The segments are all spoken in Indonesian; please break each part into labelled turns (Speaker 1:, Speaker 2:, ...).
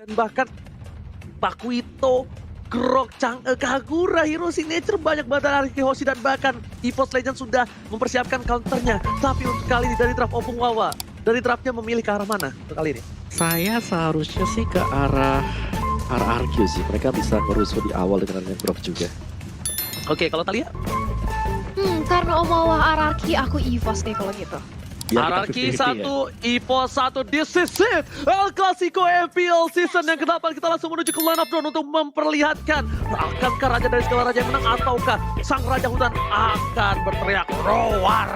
Speaker 1: Dan bahkan Pakuito, Grok, Chang'e, Kagura, hero signature banyak banget dari Hoshi dan bahkan EVOS Legends sudah mempersiapkan counternya. Tapi untuk kali ini dari draft Opung Wawa, dari draftnya memilih ke arah mana untuk kali ini?
Speaker 2: Saya seharusnya sih ke arah RRQ sih. Mereka bisa ngerusuh di awal dengan Grok juga.
Speaker 1: Oke, kalau Talia?
Speaker 3: Karena Omawa RRQ aku EVOS deh kalau gitu.
Speaker 2: Biar kita
Speaker 1: RRQ
Speaker 2: 50-50 ya.
Speaker 1: 1, EVOS 1, this is it! El Clasico FPL season yang ke-8 kita langsung menuju ke line up drone untuk memperlihatkan akankah Raja dari segala Raja yang menang ataukah Sang Raja Hutan akan berteriak roar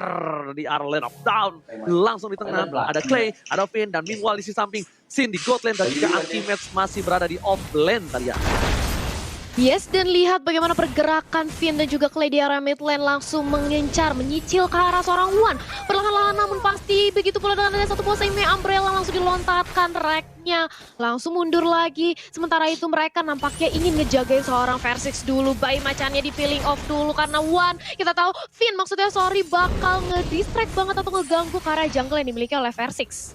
Speaker 1: di arah line up down. Langsung di tengah ada Clay, ada Finn, dan meanwhile di sisi samping Sin di God lane dan juga Anti-Match masih berada di off lane tadi ya.
Speaker 3: Yes, dan lihat bagaimana pergerakan Finn dan juga Clay di area mid lane langsung mengincar, menyicil ke arah seorang Wan. Perlahan-lahan namun pasti begitu pula dengan ada satu Posei Umbrella langsung dilontarkan reknya. Langsung mundur lagi. Sementara itu mereka nampaknya ingin ngejagain seorang Versix dulu. Bayi macannya di peeling off dulu karena Wan. Kita tahu Finn maksudnya bakal ngedistract banget atau ngeganggu ke arah jungle yang dimiliki oleh Versix.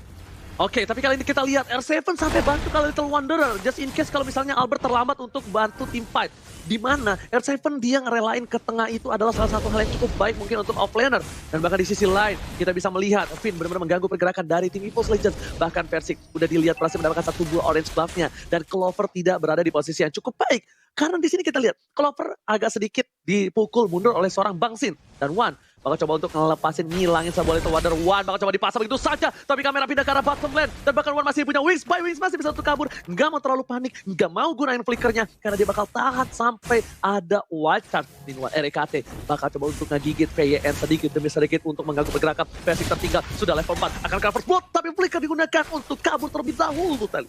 Speaker 1: Oke, tapi kali ini kita lihat R7 sampai bantu kali Little Wanderer. Just in case kalau misalnya Albert terlambat untuk bantu tim fight. Di mana R7 dia ngerelain ke tengah itu adalah salah satu hal yang cukup baik mungkin untuk offlaner. Dan bahkan di sisi lain kita bisa melihat Finn benar-benar mengganggu pergerakan dari tim EVOS Legends. Bahkan Versix udah dilihat berhasil mendapatkan satu buah orange buff-nya. Dan Clover tidak berada di posisi yang cukup baik. Karena di sini kita lihat Clover agak sedikit dipukul mundur oleh seorang Bang Sin. Dan Wan bakal coba untuk ngelepasin, ngilangin sebuah Little Wonder. Wan bakal coba dipasang begitu saja. Tapi kamera pindah ke arah bottom lane. Dan bahkan Wan masih punya wings by wings. Masih bisa untuk kabur. Nggak mau terlalu panik. Nggak mau gunain flickernya. Karena dia bakal tahan sampai ada wild card. Meanwhile RKT bakal coba untuk ngegigit VYN sedikit demi sedikit untuk mengganggu pergerakan. Versix tertinggal. Sudah level 4. Akan cover spot. Tapi flicker digunakan untuk kabur terlebih dahulu tadi.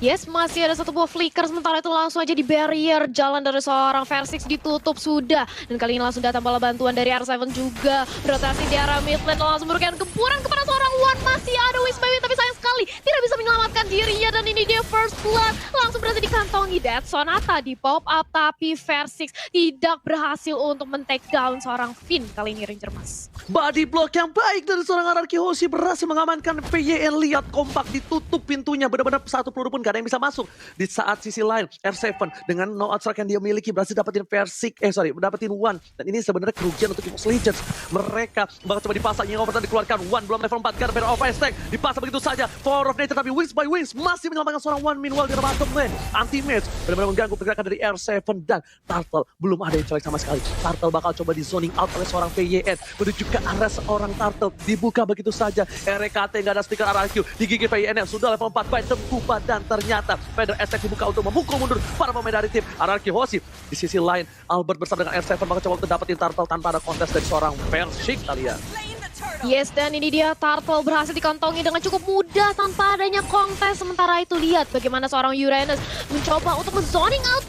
Speaker 3: Yes, masih ada satu buah flicker, sementara itu langsung aja di barrier jalan dari seorang Versix ditutup sudah. Dan kali ini langsung datang bala bantuan dari R7 juga. Rotasi di arah mid lane langsung memberikan gempuran kepada seorang Wan. Masih ada Wisp by Wind, tapi sayang sekali tidak bisa menyelamatkan dirinya. Dan ini dia first blood, langsung berhasil dikantongi. Death Sonata di pop up, tapi Versix tidak berhasil untuk men-take down seorang Finn kali ini Ranger Mas.
Speaker 1: Body block yang baik dari seorang RRQ Hoshi berhasil mengamankan PYN. Lihat kompak ditutup pintunya. Benar-benar satu peluru pun gak ada yang bisa masuk. Di saat sisi lain R7 dengan no outstrike yang dia miliki berhasil dapetin dapetin Wan. Dan ini sebenarnya kerugian untuk EVOS Legends. Mereka bakal coba dipasang yang obat dikeluarkan. Wan belum level 4 karena of Ice Tank. Dipasang begitu saja. Power of Nature tapi wings by wings masih menyelamatkan seorang Wan. Meanwhile di bottom lane Anti-Match benar-benar mengganggu pergerakan dari R7 dan Turtle belum ada yang colek sama sekali. Turtle bakal coba di zoning out oleh seorang PYN menuju ke arah seorang Turtle. Dibuka begitu saja. RKT nggak ada stiker RRQ. Digigit PYN yang sudah level 4 by Tengkupa dan ternyata Feather Attack dibuka untuk memukul mundur para pemain dari tim RRQ Hoshi. Di sisi lain Albert bersama dengan R7 bakal coba untuk dapetin Turtle tanpa ada kontes dari seorang Versix kali ya.
Speaker 3: Yes, dan ini dia Turtle berhasil dikantongi dengan cukup mudah tanpa adanya kontes. Sementara itu lihat bagaimana seorang Uranus mencoba untuk men-zoning out.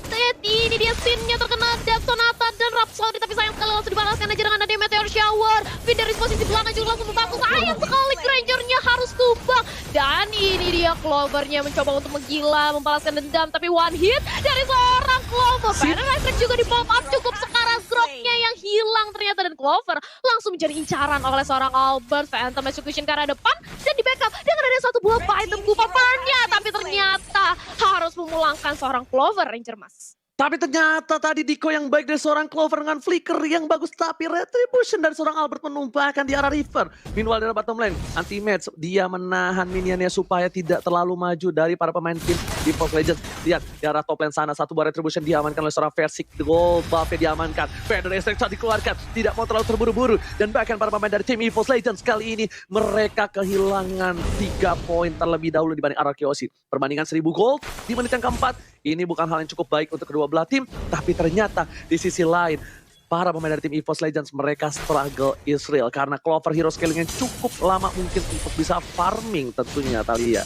Speaker 3: Ini dia scene-nya terkena Death Sonata dan Rhapsody, tapi sayang sekali langsung dibalaskan aja dengan ada Meteor Shower. Finn dari posisi belakang juga langsung terpaku. Sayang sekali Grangernya harus tumbang. Dan ini dia Clovernya mencoba untuk menggila, membalaskan dendam, tapi one hit dari seorang Clover. Paradise juga di pop up cukup sekarat Groknya yang hilang ternyata, dan Clover langsung menjadi incaran oleh seorang Albert. Phantom Execution ke arah depan dan di backup dengan ada satu buah item kupapannya, tapi ternyata harus memulangkan seorang Clover Ranger Mas.
Speaker 1: Tapi ternyata tadi Diko yang baik dari seorang Clover dengan flicker yang bagus. Tapi retribution dari seorang Albert menumpahkan di arah River. Meanwhile dari bottom lane Anti-Match dia menahan minionnya supaya tidak terlalu maju dari para pemain tim di EVOS Legends. Lihat di arah top lane sana satu buah retribution diamankan oleh seorang Versix. Gold buff-nya diamankan. Feather Attack dikeluarkan. Tidak mau terlalu terburu-buru. Dan bahkan para pemain dari tim EVOS Legends kali ini mereka kehilangan 3 poin terlebih dahulu dibanding RRQ Hoshi. Perbandingan 1000 gold di menit yang keempat. Ini bukan hal yang cukup baik untuk kedua belah tim, tapi ternyata di sisi lain para pemain dari tim EVOS Legends mereka struggle is real karena Clover hero scaling yang cukup lama mungkin untuk bisa farming tentunya Talia.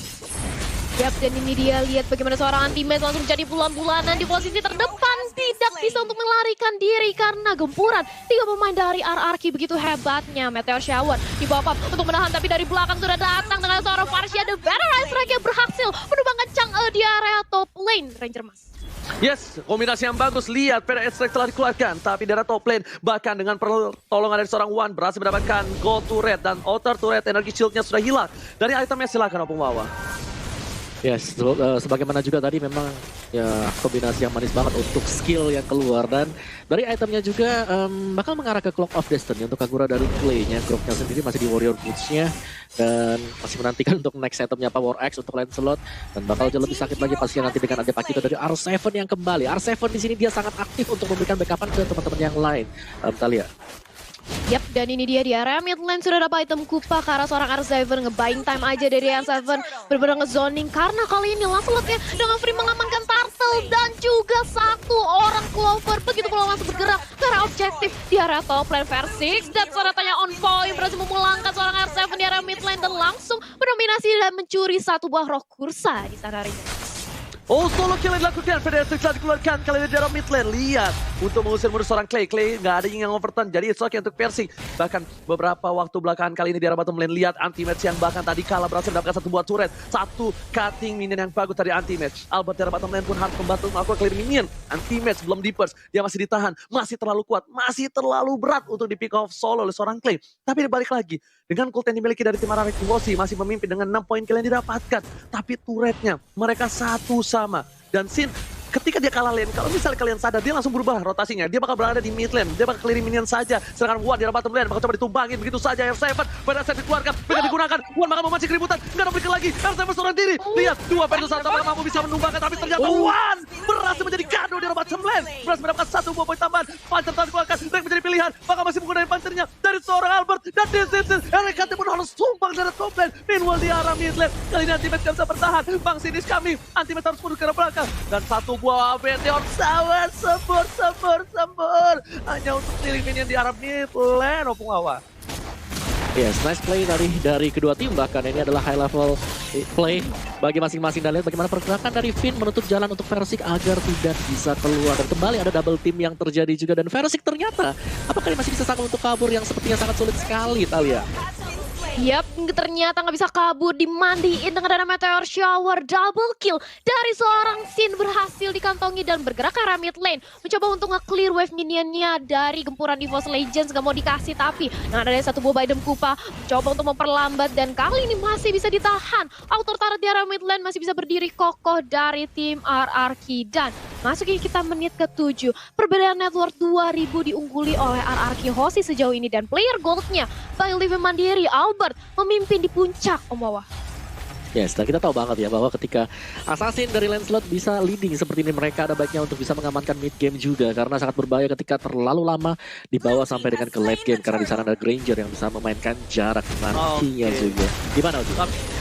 Speaker 3: Yap, dan ini dia lihat bagaimana seorang Anti-Match langsung menjadi bulan-bulanan di posisi terdepan. Tidak bisa untuk melarikan diri karena gempuran 3 pemain dari RRQ begitu hebatnya. Meteor Shower di bawah untuk menahan, tapi dari belakang sudah datang dengan seorang Varsha. The Battle Rise yang berhasil menumbangkan Chang'e di area top lane Ranger Mas.
Speaker 1: Yes, kombinasi yang bagus. Lihat, Feather Attack telah dikeluarkan. Tapi dari top lane, bahkan dengan pertolongan dari seorang Wan, berhasil mendapatkan gold turret. Dan outer turret energi shieldnya sudah hilang. Dari itemnya silakan Opung Wawa.
Speaker 2: Yes, sebagaimana juga tadi memang ya kombinasi yang manis banget untuk skill yang keluar dan dari itemnya juga bakal mengarah ke Clock of Destiny untuk Kagura dari Clay-nya. Groknya sendiri masih di Warrior Boots-nya dan masih menantikan untuk next itemnya Power X untuk Lancelot dan bakal jauh lebih sakit lagi pasti nanti dengan ada Pakito dari R7 yang kembali. R7 di sini dia sangat aktif untuk memberikan backupan ke teman-teman yang lain. Talia.
Speaker 3: Yap, dan ini dia di area mid lane sudah dapat item Kupa ke arah seorang R7 nge-buying time aja dari R7 benar-benar nge-zoning karena kali ini Lancelotnya dengan free mengamankan Turtle dan juga satu orang Clover begitu pula langsung bergerak ke arah objektif di area top lane Versix dan Soratanya on point berhasil memulangkan seorang R7 di area mid lane dan langsung mendominasi dan mencuri satu buah roh kursa di sana harinya.
Speaker 1: Oh, solo kill yang dilakukan, Fnatic telah dikeluarkan kali ini dari mid lane. Lihat, untuk mengusir mundur seorang Clay. Clay nggak ada yang overturn, jadi it's okay untuk Percy. Bahkan beberapa waktu belakangan kali ini di arah bottom lane, lihat anti-match yang bahkan tadi kalah berhasil mendapatkan satu buah turret. Satu cutting minion yang bagus dari anti-match. Albert di arah bottom lane pun harus membantu melakukan clear minion. Anti-match belum di-burst, dia masih ditahan. Masih terlalu kuat, masih terlalu berat untuk di-pick off solo oleh seorang Clay. Tapi dibalik lagi, dengan ult yang dimiliki dari tim Araki Wosi masih memimpin dengan 6 poin kill yang didapatkan. Tapi turretnya, mereka satu sama. Dan Sin, ketika dia kalah lane, kalau misalnya kalian sadar, dia langsung berubah rotasinya. Dia bakal berada di mid lane, dia bakal clear minion saja. Sedangkan Wan di arah bottom lane bakal coba ditumbangin begitu saja. R7, pada saat dikeluarkan, mereka digunakan. Wan bakal memancing keributan, nggak ada berikan lagi. R7 seorang diri, lihat, 2 versus 1 apakah mampu bisa menumbangkan. Tapi ternyata Wan berhasil menjadi kado di arah bottom lane. Berhasil mendapatkan 1 buah poin tambahan. Pancer telah dikeluarkan, Drake menjadi pilihan. Bakal masih menggunakan pancernya dari seorang Albert. Dan RKT pun harus tumbang dari top lane. Meanwhile di arah mid lane, kali ini Antimatch gak bisa bertahan. Bang Sinis kami, Antimatch harus mundur ke arah belakang. Dan satu buah meteor shower, sembur. Hanya untuk clearing minion di arah mid lane, Opung Awa.
Speaker 2: Yes, nice play dari kedua tim, bahkan ini adalah high level play bagi masing-masing dan lihat bagaimana pergerakan dari Finn menutup jalan untuk Versix agar tidak bisa keluar. Dan kembali ada double team yang terjadi juga dan Versix ternyata apakah dia masih bisa sanggup untuk kabur yang sepertinya sangat sulit sekali, Talia.
Speaker 3: Yap, ternyata nggak bisa kabur, dimandiin dengan dana meteor shower, double kill dari seorang Sin berhasil dikantongi dan bergerak ke arah mid lane. Mencoba untuk nge-clear wave minionnya dari gempuran EVOS Legends, nggak mau dikasih tapi dengan adanya satu buah item Kupa, mencoba untuk memperlambat dan kali ini masih bisa ditahan. Auto turret di arah mid lane masih bisa berdiri kokoh dari tim RRQ dan masukin kita menit ke-7. Perbedaan network 2000 diungguli oleh RRQ Hoshi sejauh ini dan player goldnya by Living Mandiri Albert memimpin di puncak, Om Wawa.
Speaker 2: Yes, dan kita tahu banget ya bahwa ketika Assassin dari Lancelot bisa leading seperti ini, mereka ada baiknya untuk bisa mengamankan mid game juga karena sangat berbahaya ketika terlalu lama dibawa sampai dengan ke late game karena di sana ada Granger yang bisa memainkan jarak nantinya juga. Gimana Uji?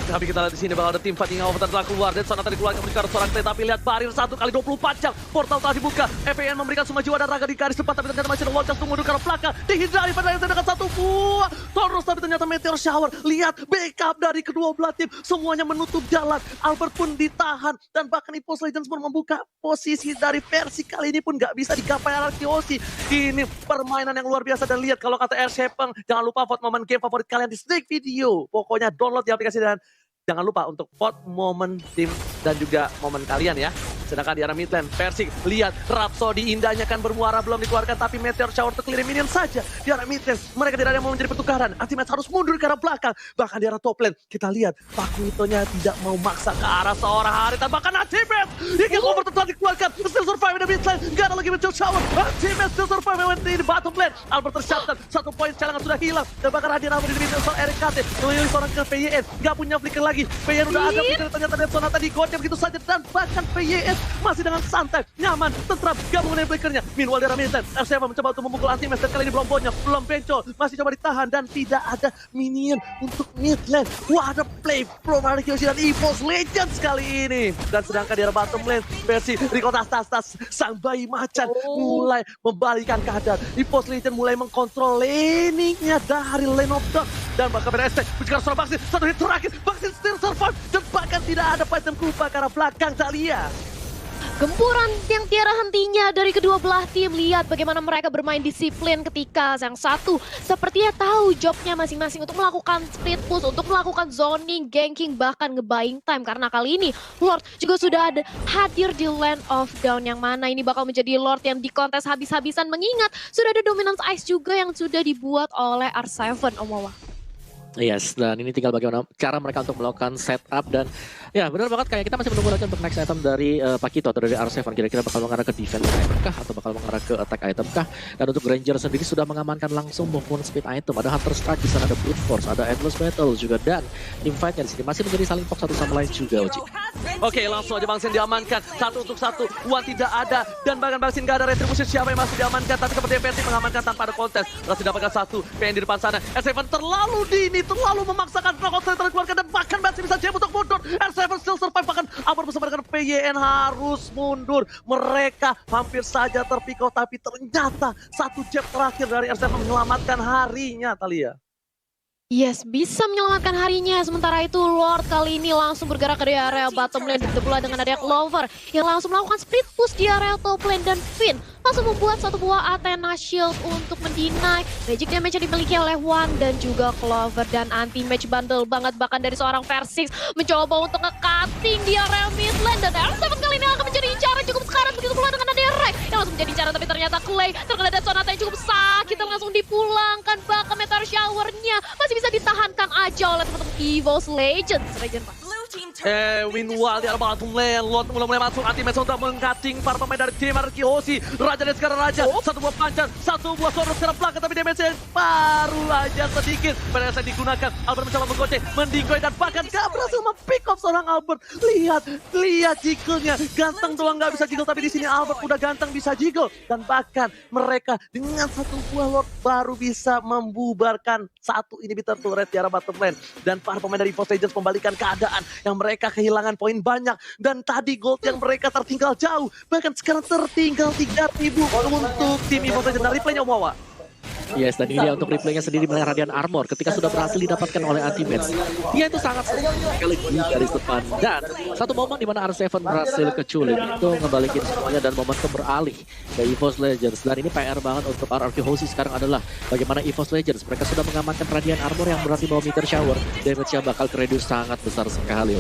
Speaker 1: Tapi kita lihat di sini bakal ada tim fighting over telah keluar dan sana tadi keluar kemudian seorang Clay, tapi lihat barir 1 kali 24 jam portal telah dibuka. FAN memberikan semua jiwa dan raga di garis depan tapi ternyata masih ada Loncat tunggu ke arah belakang dihindari pada yang terdekat satu buah terus tapi ternyata meteor shower. Lihat backup dari kedua belah tim semuanya menutup jalan. Albert pun ditahan dan bahkan EVOS Legends pun membuka posisi dari versi kali ini pun nggak bisa digapai RRQ Hoshi. Ini permainan yang luar biasa dan lihat kalau kata R7 jangan lupa vote momen game favorit kalian di Snake Video. Pokoknya download di aplikasi dan jangan lupa untuk vote momen tim dan juga momen kalian ya. Sedangkan di arah mid lane, Versix lihat Rhapsody indahnya kan bermuara belum dikeluarkan tapi Meteor Shower untuk clear minion saja. Di arah mid lane, mereka tidak ada yang mau menjadi pertukaran. Anti-match harus mundur ke arah belakang. Bahkan di arah top lane, kita lihat Pakuitonya tidak mau maksa ke arah seorang Harita. Bahkan Anti-match, hingga over telah dikeluarkan. Still survive di mid lane, gak ada lagi Meteor Shower. Anti-match still survive di bottom lane. Albert tercatat, 1 poin cadangan sudah hilang. Dan bahkan hadir Albert di mid lane soal RKT. Memilih seorang ke PYN, gak punya flicker lagi. PYN udah ada flicker, ternyata Dead Sonata digodnya begitu saja. Dan bahkan PYN masih dengan santai, nyaman, tentram, gak mengenai flickernya. Meanwhile di arah mid lane, R7 mencoba untuk memukul Anti-match dan kali ini belum bonyok, belum bencol, masih coba ditahan dan tidak ada minion untuk mid lane. Wah, ada play pro RRQ Hoshi dan EVOS Legends kali ini. Dan sedangkan di arah bottom lane, versi Rico Tas sang bayi macan mulai membalikan keadaan. EVOS Legends mulai mengkontrol laningnya dari Lane of Dawn. Dan bahkan BST mencegah seorang Baksin, satu hit terakhir, Baksin still survive dan bahkan tidak ada item Kupa ke arah belakang Talia.
Speaker 3: Gempuran yang tiada hentinya dari kedua belah tim. Lihat bagaimana mereka bermain disiplin ketika yang satu sepertinya tahu jobnya masing-masing untuk melakukan split push, untuk melakukan zoning, ganking, bahkan nge-buying time. Karena kali ini Lord juga sudah ada hadir di Land of Dawn yang mana ini bakal menjadi Lord yang dikontes habis-habisan mengingat sudah ada Dominance Ice juga yang sudah dibuat oleh R7, Om Wawa.
Speaker 2: Yes, dan ini tinggal bagaimana cara mereka untuk melakukan setup dan Ya benar banget, kayak kita masih menunggu lagi untuk next item dari Pakito atau dari R7. Kira-kira bakal mengarah ke defense item kah atau bakal mengarah ke attack item kah? Dan untuk Ranger sendiri sudah mengamankan langsung movement speed item. Ada Hunter Strike di sana, ada Brute Force, ada Endless Battle juga, dan teamfight-nya di sini masih menjadi saling fokus satu sama lain juga, Uji.
Speaker 1: Oke, langsung aja Bang Sin diamankan. 1 untuk 1, Wan tidak ada. Dan bahkan Bang Sin gak ada retribusi siapa yang masih diamankan. Tapi seperti Versi mengamankan tanpa ada kontes. Masih dapatkan 1, PN di depan sana. R7 terlalu dini, terlalu memaksakan kontes dikeluarkan. Dan bahkan masih bisa jam untuk mundur. R7 still survive, bahkan Albert bersama dengan PYN harus mundur. Mereka hampir saja terpikau, tapi ternyata 1 jab terakhir dari R7 menyelamatkan harinya, Thalia.
Speaker 3: Yes, bisa menyelamatkan harinya. Sementara itu Lord kali ini langsung bergerak ke area bottom lane. Begitu pula dengan adanya Clover yang langsung melakukan split push di area top lane. Dan Finn langsung membuat satu buah Athena Shield untuk mendinai magic damage yang dimiliki oleh Wan dan juga Clover. Dan anti-match bandel banget bahkan dari seorang Versix mencoba untuk nge-cutting di area mid lane. Dan R7 kali ini akan menjadi incaran cukup sekarat. Begitu pula dengan adanya Rek yang langsung menjadi incaran, tapi ternyata Clay terkena Death Sonata yang cukup sakit dan langsung dipulangkan. Bahkan Meteor Shower-nya masih bisa ditahankan aja oleh teman-teman EVOS Legends.
Speaker 1: Meanwhile di arah bottom lane, Lord mulai masuk anti-match untuk meng-cutting para pemain dari tim Arkihosi. Raja dan sekarang Raja, satu buah pancan, satu buah sword sekarang belakang, tapi damage-nya baru aja sedikit. Pada saat digunakan, Albert mencoba menggoceh, mendingkoi, dan bahkan gak berhasil mempick off seorang Albert. Lihat jiggle-nya, ganteng doang gak bisa jiggle, tapi di sini Albert udah ganteng bisa jiggle. Dan bahkan mereka dengan satu buah Lord baru bisa membubarkan satu inhibitor turret di arah bottom lane. Dan para pemain dari EVOS Legends membalikan keadaan yang mereka kehilangan poin banyak. Dan tadi gold yang mereka tertinggal jauh, bahkan sekarang tertinggal 3.000 untuk tim EVOS Legends. Dan replaynya Omawa.
Speaker 2: Yes, dan ini dia untuk replaynya sendiri mengenai Radiant Armor ketika sudah berhasil didapatkan oleh Anti-Match. Dia itu sangat sekali di garis depan, dan satu momen di mana R7 berhasil keculik itu ngebalikin semuanya dan momentum beralih ke EVOS Legends. Dan ini PR banget untuk RRQ Hoshi sekarang adalah bagaimana EVOS Legends mereka sudah mengamankan Radiant Armor yang berarti bawa Meteor Shower, damage-nya bakal reduce sangat besar sekali.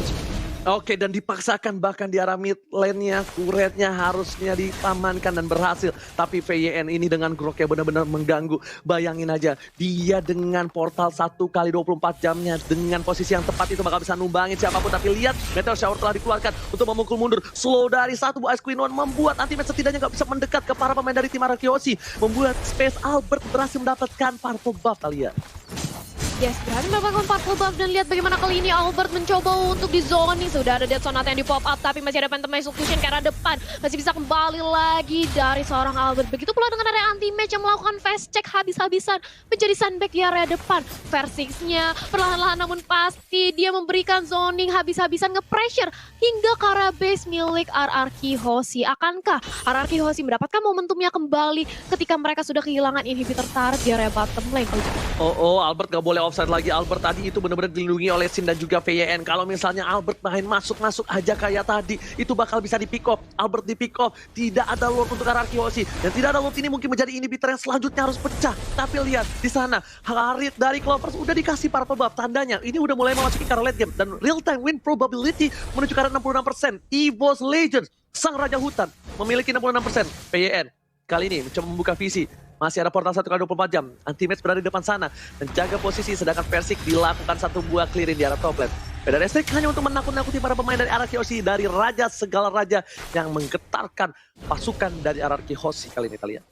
Speaker 1: Oke, dan dipaksakan bahkan di arah mid lane-nya, turretnya harusnya dipamankan dan berhasil. Tapi VYN ini dengan groknya benar-benar mengganggu. Bayangin aja, dia dengan portal 1 kali 24 jamnya, dengan posisi yang tepat itu bakal bisa numbangin siapapun. Tapi lihat, Meteor Shower telah dikeluarkan untuk memukul mundur. Slow dari satu buah Ice Queen One membuat Anti-Match setidaknya gak bisa mendekat ke para pemain dari tim Arkeosi. Membuat Space Albert berhasil mendapatkan purple buff, kalian.
Speaker 3: Yes, berhasil mendapatkan purple buff, dan lihat bagaimana kali ini Albert mencoba untuk di zoning. Sudah ada Death Sonata yang di pop up, tapi masih ada Phantom Execution ke arah depan. Masih bisa kembali lagi dari seorang Albert. Begitu pula dengan area anti-match yang melakukan fast check habis-habisan menjadi sandbag di area depan. Versix-nya perlahan-lahan namun pasti dia memberikan zoning habis-habisan, nge-pressure hingga ke arah base milik RRQ Hoshi. Akankah RRQ Hoshi mendapatkan momentumnya kembali ketika mereka sudah kehilangan inhibitor turret di area bottom lane?
Speaker 1: Oh, Albert gak boleh offside lagi. Albert tadi itu benar-benar dilindungi oleh Sin dan juga VYN. Kalau misalnya Albert main masuk-masuk aja kayak tadi, itu bakal bisa di pick off. Albert di pick off, tidak ada Lord untuk RRQ Hoshi. Dan tidak ada Lord ini mungkin menjadi inhibitor yang selanjutnya harus pecah. Tapi lihat di sana, Harit dari Clovers udah dikasih purple buff. Tandanya ini udah mulai memasuki ke arah late game. Dan real time win probability menuju ke arah 66%. EVOS Legends, sang raja hutan, memiliki 66%. VYN kali ini mencoba membuka visi. Masih ada portal 1 kali 24 jam. Anti-Match berada di depan sana. Menjaga posisi, sedangkan Versix dilakukan satu buah clearing di arah top lane. Beda Restrik hanya untuk menakut-nakuti para pemain dari RRQ Hoshi, dari raja segala raja yang menggetarkan pasukan dari RRQ Hoshi kali ini, kalian.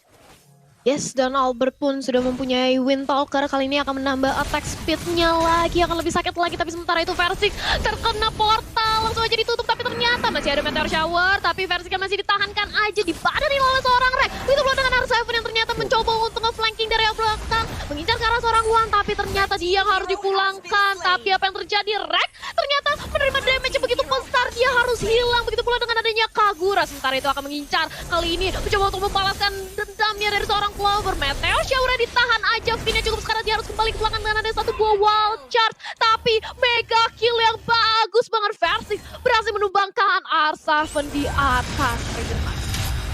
Speaker 3: Yes, dan Albert pun sudah mempunyai Wind Talker. Kali ini akan menambah attack speed-nya lagi, akan lebih sakit lagi. Tapi sementara itu Versix terkena portal, langsung aja ditutup. Tapi ternyata masih ada Meteor Shower, tapi Versix masih ditahankan aja, dibadarin oleh seorang Rek. Itu pula dengan R7 yang ternyata mencoba untuk nge-flanking dari belakang, mengincar ke arah seorang Wan, tapi ternyata dia harus dipulangkan. Tapi apa yang terjadi? Rek ternyata menerima damage yang begitu besar, dia harus hilang. Begitu pula dengan adanya Kagura. Sementara itu akan mengincar, kali ini mencoba untuk membalaskan dendamnya dari seorang Clover. Meteor Shower ditahan aja, Finn cukup sekarang dia harus kembali ke belakang dengan ada satu buah wild charge. Tapi mega kill yang bagus banget, Versix berhasil menumbangkan R7 di atas.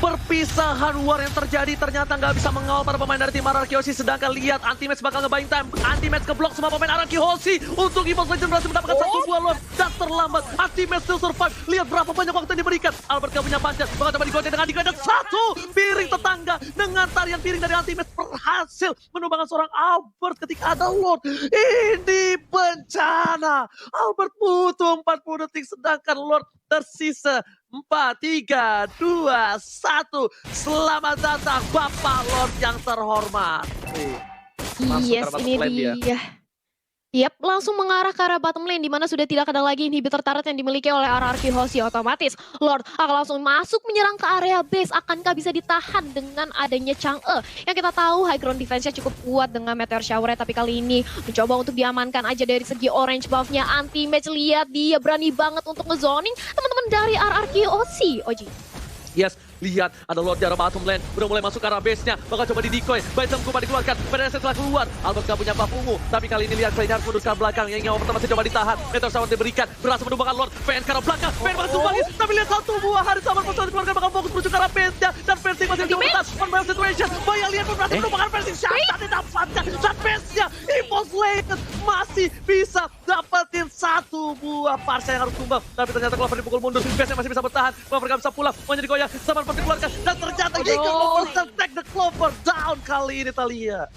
Speaker 1: Perpisahan war yang terjadi ternyata nggak bisa mengawal para pemain dari tim RRQ Hoshi. Sedangkan lihat Anti-Match bakal nge-buying time. Anti-Match keblok semua pemain RRQ Hoshi. Untuk EVOS Legends berhasil mendapatkan satu buah lord. Dan terlambat. Anti-Match still survive. Lihat berapa banyak waktu yang diberikan. Albert gak punya pancet. Bakal coba digonceng dengan digonceng. Satu piring tetangga. Dengan tarian piring dari Anti-Match berhasil menumbangkan seorang Albert ketika ada lord. Ini bencana. Albert butuh 40 detik. Sedangkan lord tersisa 4, 3, 2, 1. Selamat datang Bapak Lord yang terhormat. Langsung
Speaker 3: Yes,
Speaker 1: ke arah
Speaker 3: ini
Speaker 1: bottom lane
Speaker 3: dia. Yap, langsung mengarah ke arah bottom lane, di mana sudah tidak ada lagi inhibitor turret yang dimiliki oleh RRQ Hoshi. Otomatis Lord akan langsung masuk menyerang ke area base. Akankah bisa ditahan dengan adanya Chang'e? Yang kita tahu high ground defense-nya cukup kuat dengan Meteor Shower, tapi kali ini mencoba untuk diamankan aja dari segi orange buff-nya. Anti-Match, lihat dia berani banget untuk ngezoning teman-teman dari RRQ Hoshi. Oji.
Speaker 1: Yes, lihat ada Lord di arah bottom lane. Udah mulai masuk ke arah base-nya. Bakal coba di decoy. Baitam Kupa dikeluarkan. PDS setelah keluar. Albert gak punya buff ungu. Tapi kali ini lihat Kleinhardt mundur ke belakang. Yang nyawa pertama masih coba ditahan. Meteor Shower diberikan. Berhasil menumbangkan Lord. PN ke arah belakang. PN bakal tumbangin. Tapi lihat satu buah hari sama Persoal dikeluarkan. Bakal fokus menuju ke arah base-nya. Dan Persik masih mencoba bertahan. One by situation. Bayang lihat berhasil menumbangkan Persik. Shot didapatkan. Dan base-nya EVOS Legends masih bisa dapetin satu buah parsa yang harus tumbang. Tapi ternyata Clover dipukul mundur. Base-nya masih bisa bertahan. Clover gak bisa pulang. Mau jadi goyang. Sama Persik dikeluarkan. Dan ternyata Jacob Overton take the Clover down kali ini Thalia.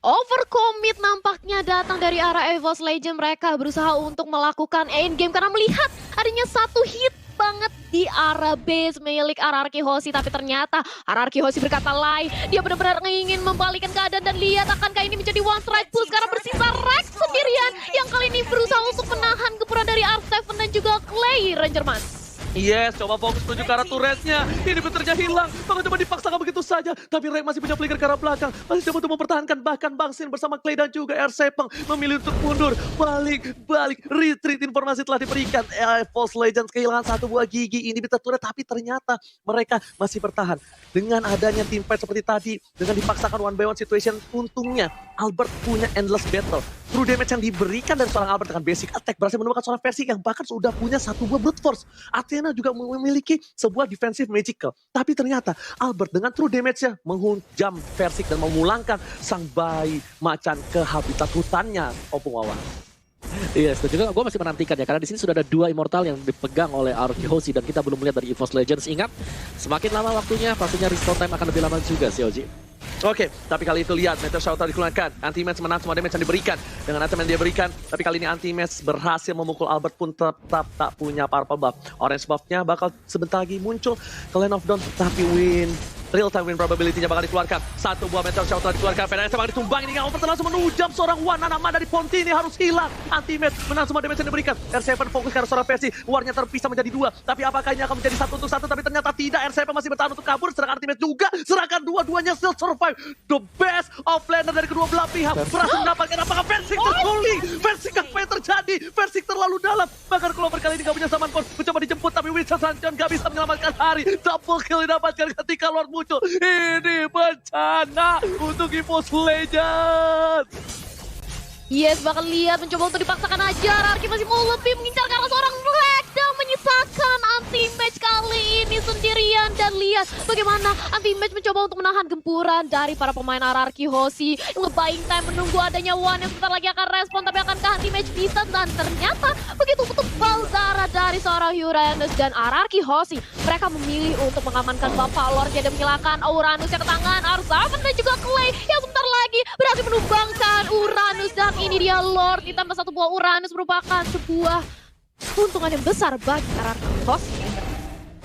Speaker 3: Overcommit nampaknya datang dari arah EVOS Legends. Mereka berusaha untuk melakukan end game karena melihat adanya satu hit banget di arah base milik RRQ Hoshi. Tapi ternyata RRQ Hoshi berkata lain. Dia benar-benar ingin membalikkan keadaan dan lihat akankah ini menjadi one strike push karena bersisa Rex sendirian yang kali ini berusaha untuk menahan gempuran dari R7 dan juga Clay Rangerman.
Speaker 1: Yes, coba fokus menuju ke arah turretnya. Ini beternya hilang. Bakal coba dipaksakan begitu saja. Tapi Rek masih punya flicker ke arah belakang. Masih coba untuk mempertahankan. Bahkan Bang Sin bersama Clay dan juga R7 memilih untuk mundur. Balik. Retreat informasi telah diberikan. EVOS Legends kehilangan satu buah gigi. Ini bisa turret. Tapi ternyata mereka masih bertahan. Dengan adanya team fight seperti tadi. Dengan dipaksakan one by one situation. Untungnya Albert punya endless battle. True damage yang diberikan dari seorang Albert dengan basic attack berhasil menemukan seorang Persik yang bahkan sudah punya satu buah brute force. Athena juga memiliki sebuah defensive magical. Tapi ternyata Albert dengan true damage-nya menghujam Persik dan memulangkan sang bayi macan ke habitat hutannya, Opung Wawan.
Speaker 2: Iya, yes, juga gue masih menantikan ya, karena di sini sudah ada 2 immortal yang dipegang oleh RRQ Hoshi dan kita belum melihat dari EVOS Legends. Ingat, semakin lama waktunya pastinya restore time akan lebih lama juga sih Oji.
Speaker 1: Oke, tapi kali itu lihat Meteor Shower dikeluarkan. Anti-Match menang semua damage yang diberikan. Dengan item yang dia berikan, tapi kali ini Anti-Match berhasil memukul Albert pun tetap tak punya purple buff. Orange buff-nya bakal sebentar lagi muncul ke Land of Dawn, tapi real time win probability-nya bakal dikeluarkan. Satu buah Meteor Shower telah dikeluarkan. PDS bakal ditumbang ini. Overton langsung menujam seorang Wananama dari Ponti ini harus hilang. Anti-Match menang semua damage yang diberikan. R7 fokus ke arah seorang Persi. Warnya terpisah menjadi 2. Tapi apakah ini akan menjadi 1 untuk 1? Tapi ternyata tidak. R7 masih bertahan untuk kabur. Sedangkan Anti-Match juga. Sedangkan dua-duanya still survive. The best of laner dari kedua belah pihak. Berhasil mendapatkan apakah Persik terguling. Persik apa yang terjadi? Persik terlalu dalam. Bahkan Clover kali ini gak punya zaman pun. Mencoba dijemput tapi Winston Sancheon gak bisa menyelamatkan hari. Double kill didapatkan ketika Lord muncul. Ini bencana untuk EVOS Legends.
Speaker 3: Yes, bakal lihat mencoba untuk dipaksakan aja. RRQ masih mau lebih mengincar ke arah seorang Black dan menyisakan Anti-Match kali ini sendirian. Dan lihat bagaimana Anti-Match mencoba untuk menahan gempuran dari para pemain RRQ Hoshi. Nge-buying time menunggu adanya One yang sebentar lagi akan respon. Tapi akankah Anti-Match bisa? Dan ternyata begitu tebal darah dari seorang Uranus dan RRQ Hoshi. Mereka memilih untuk mengamankan Bapak Lordnya dan menghilangkan Uranusnya ke tangan R7 dan juga Clay yang sebentar lagi berhasil menumbangkan Uranus. Dan ini dia Lord ditambah satu buah Uranus merupakan sebuah keuntungan yang besar bagi RRQ Hoshi.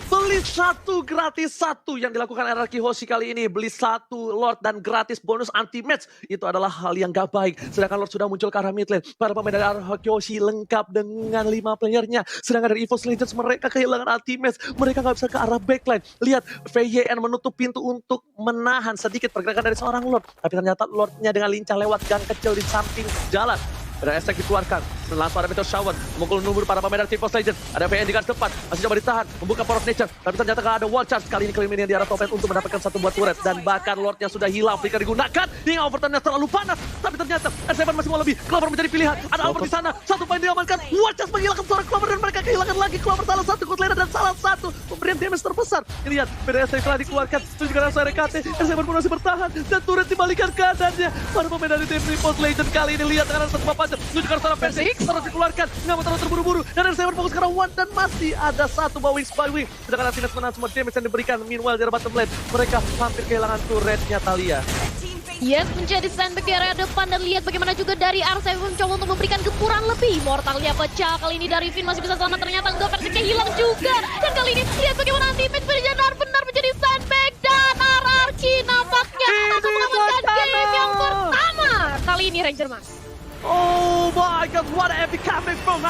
Speaker 1: Beli 1 gratis 1 yang dilakukan RRQ Hoshi kali ini. Beli 1 Lord dan gratis bonus Anti-Match. Itu adalah hal yang gak baik. Sedangkan Lord sudah muncul ke arah mid lane. Para pemain dari RRQ Hoshi lengkap dengan 5 playernya. Sedangkan dari EVOS Legends mereka kehilangan Anti-Match. Mereka gak bisa ke arah backline. Lihat VYN menutup pintu untuk menahan sedikit pergerakan dari seorang Lord. Tapi ternyata Lordnya dengan lincah lewat gang kecil di samping jalan. Ada esek dikeluarkan. Dan langsung ada Meteor Shower, memukul numur para pemain dari Team Force Legend. Ada PN di garis depan, masih coba ditahan, membuka Power of Nature. Tapi ternyata gak ada wall charge. Kali ini Clean yang di arah top lane untuk mendapatkan satu buah turret. Dan bahkan Lordnya sudah hilang, Flicker digunakan. Hingga overtime terlalu panas. Tapi ternyata R7 masih mau lebih. Clover menjadi pilihan. Ada Albert di sana, satu poin diamankan. Wall charge menghilangkan suara Clover dan mereka kehilangan lagi. Clover salah satu good laner dan salah satu pemberian damage terbesar. Ini lihat, PDS telah dikeluarkan. Terus juga langsung RKT. R7 pun masih bertahan. Dan turret dibalikan keadaannya. Para pemain dari tim Force Legend kali ini lihat dengan satu papan. Menuju ke arah versi terus dikeluarkan. Nggak mau terlalu terburu-buru. Dan R7 fokus ke arah one. Dan masih ada satu bawah wings by wing. Sedangkan Athena menang semua damage yang diberikan. Meanwhile di bottom lane, mereka hampir kehilangan turretnya Thalia.
Speaker 3: Yes, menjadi sandbag di area depan dan lihat bagaimana juga dari R7 mencoba untuk memberikan gempuran lebih. Mortalia pecah, kali ini dari Finn masih bisa selamat, ternyata enggak, Versiknya hilang juga. Dan kali ini lihat bagaimana teammate benar-benar menjadi sandbag dan RRQ nampaknya langsung mengamankan game yang pertama. Kali ini Ranger Mas.
Speaker 1: Oh my god, what a epic comeback from